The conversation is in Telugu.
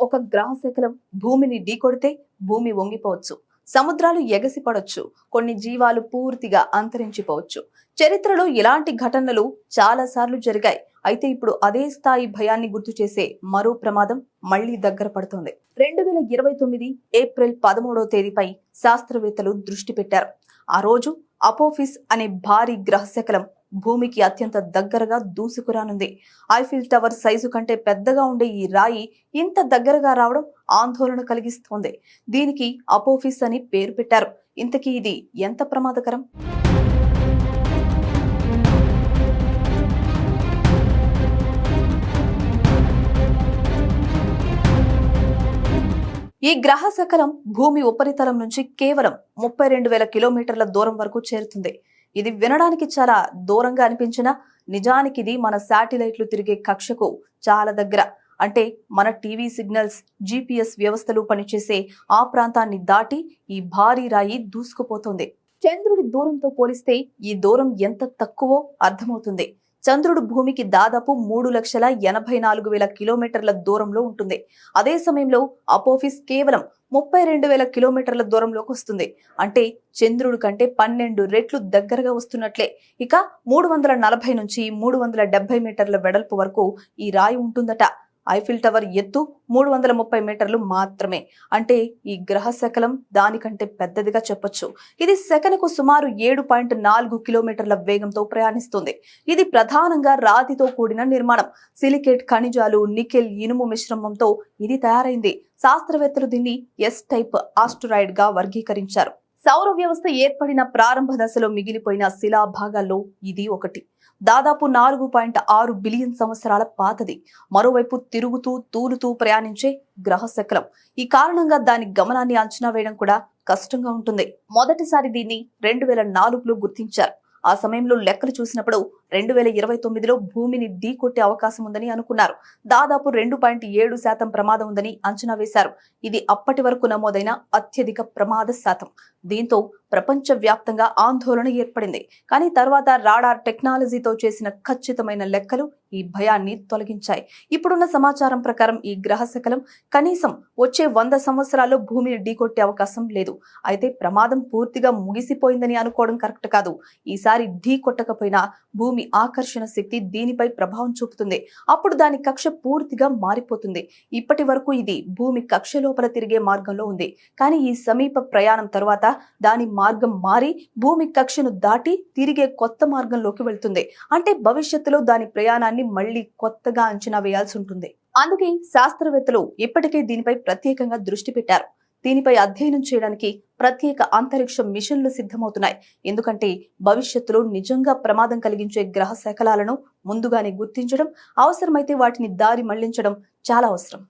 ఒక గ్రహ శకలం భూమిని ఢీకొడితే భూమి వంగిపోవచ్చు, సముద్రాలు ఎగసిపడొచ్చు, కొన్ని జీవాలు పూర్తిగా అంతరించిపోవచ్చు. చరిత్రలో ఇలాంటి ఘటనలు చాలా సార్లు జరిగాయి. అయితే ఇప్పుడు అదే స్థాయి భయాన్ని గుర్తు చేసే మరో ప్రమాదం మళ్లీ దగ్గర పడుతోంది. 2029 ఏప్రిల్ 13వ తేదీపై శాస్త్రవేత్తలు దృష్టి పెట్టారు. ఆ రోజు అపోఫిస్ అనే భారీ గ్రహశకలం భూమికి అత్యంత దగ్గరగా దూసుకురానుంది. ఐఫిల్ టవర్ సైజు కంటే పెద్దగా ఉండే ఈ రాయి ఇంత దగ్గరగా రావడం ఆందోళన కలిగిస్తోంది. దీనికి అపోఫిస్ అని పేరు పెట్టారు. ఇంతకీ ఇది ఎంత ప్రమాదకరం? ఈ గ్రహ శకలం భూమి ఉపరితలం నుంచి కేవలం 32,000 కిలోమీటర్ల దూరం వరకు చేరుతుంది. ఇది వినడానికి చాలా దూరంగా అనిపించినా నిజానికి ఇది మన శాటిలైట్లు తిరిగే కక్షకు చాలా దగ్గర. అంటే మన టీవీ సిగ్నల్స్, GPS వ్యవస్థలు పనిచేసే ఆ ప్రాంతాన్ని దాటి ఈ భారీ రాయి దూసుకుపోతుంది. చంద్రుడి దూరంతో పోలిస్తే ఈ దూరం ఎంత తక్కువో అర్థమవుతుంది. చంద్రుడు భూమికి దాదాపు 3,84,000 కిలోమీటర్ల దూరంలో ఉంటుంది. అదే సమయంలో అపోఫిస్ కేవలం 32,000 కిలోమీటర్ల దూరంలోకి వస్తుంది. అంటే చంద్రుడి కంటే 12 రెట్లు దగ్గరగా వస్తున్నట్లే. ఇక 340 నుంచి 370 మీటర్ల వెడల్పు వరకు ఈ రాయి ఉంటుందట. ఐఫిల్ టవర్ ఎత్తు 330 మీటర్లు మాత్రమే. అంటే ఈ గ్రహ శకలం దానికంటే పెద్దదిగా చెప్పొచ్చు. ఇది సెకనుకు సుమారు 7.4 కిలోమీటర్ల వేగంతో ప్రయాణిస్తుంది. ఇది ప్రధానంగా రాతితో కూడిన నిర్మాణం. సిలికేట్ ఖనిజాలు, నికెల్, ఇనుము మిశ్రమంతో ఇది తయారైంది. శాస్త్రవేత్తలు దీన్ని ఎస్ టైప్ ఆస్టరాయిడ్ గా వర్గీకరించారు. సౌర వ్యవస్థ ఏర్పడిన ప్రారంభ దశలో మిగిలిపోయిన శిలా భాగాల్లో ఇది ఒకటి. దాదాపు 4.6 బిలియన్ సంవత్సరాల పాతది. మరోవైపు తిరుగుతూ తూలుతూ ప్రయాణించే గ్రహ శకలం. ఈ కారణంగా దాని గమనాన్ని అంచనా వేయడం కూడా కష్టంగా ఉంటుంది. మొదటిసారి దీన్ని 2004లో గుర్తించారు. ఆ సమయంలో లెక్కలు చూసినప్పుడు 2029లో భూమిని ఢీకొట్టే అవకాశం ఉందని అనుకున్నారు. దాదాపు 2.7% ప్రమాదం ఉందని అంచనా వేశారు. ఇది అప్పటి వరకు నమోదైన అత్యధిక ప్రమాద శాతం. దీంతో ప్రపంచ వ్యాప్తంగా ఆందోళన ఏర్పడింది. కానీ తర్వాత రాడార్ టెక్నాలజీతో చేసిన ఖచ్చితమైన లెక్కలు ఈ భయాన్ని తొలగించాయి. ఇప్పుడున్న సమాచారం ప్రకారం ఈ గ్రహ శకలం కనీసం వచ్చే 100 సంవత్సరాల్లో భూమిని ఢీకొట్టే అవకాశం లేదు. అయితే ప్రమాదం పూర్తిగా ముగిసిపోయిందని అనుకోవడం కరెక్ట్ కాదు. ఈసారి ఢీ కొట్టకపోయినా భూమి ఆకర్షణ శక్తి దీనిపై ప్రభావం చూపుతుంది. అప్పుడు దాని కక్ష పూర్తిగా మారిపోతుంది. ఇప్పటి వరకు ఇది భూమి కక్ష లోపల తిరిగే మార్గంలో ఉంది. కానీ ఈ సమీప ప్రయాణం తరువాత దాని మార్గం మారి భూమి కక్షను దాటి తిరిగే కొత్త మార్గంలోకి వెళ్తుంది. అంటే భవిష్యత్తులో దాని ప్రయాణాన్ని మళ్లీ కొత్తగా అంచనా వేయాల్సి ఉంటుంది. అందుకే శాస్త్రవేత్తలు ఇప్పటికే దీనిపై ప్రత్యేకంగా దృష్టి పెట్టారు. దీనిపై అధ్యయనం చేయడానికి ప్రత్యేక అంతరిక్ష మిషన్లు సిద్ధమవుతున్నాయి. ఎందుకంటే భవిష్యత్తులో నిజంగా ప్రమాదం కలిగించే గ్రహ శకలాలను ముందుగానే గుర్తించడం, అవసరమైతే వాటిని దారి మళ్లించడం చాలా అవసరం.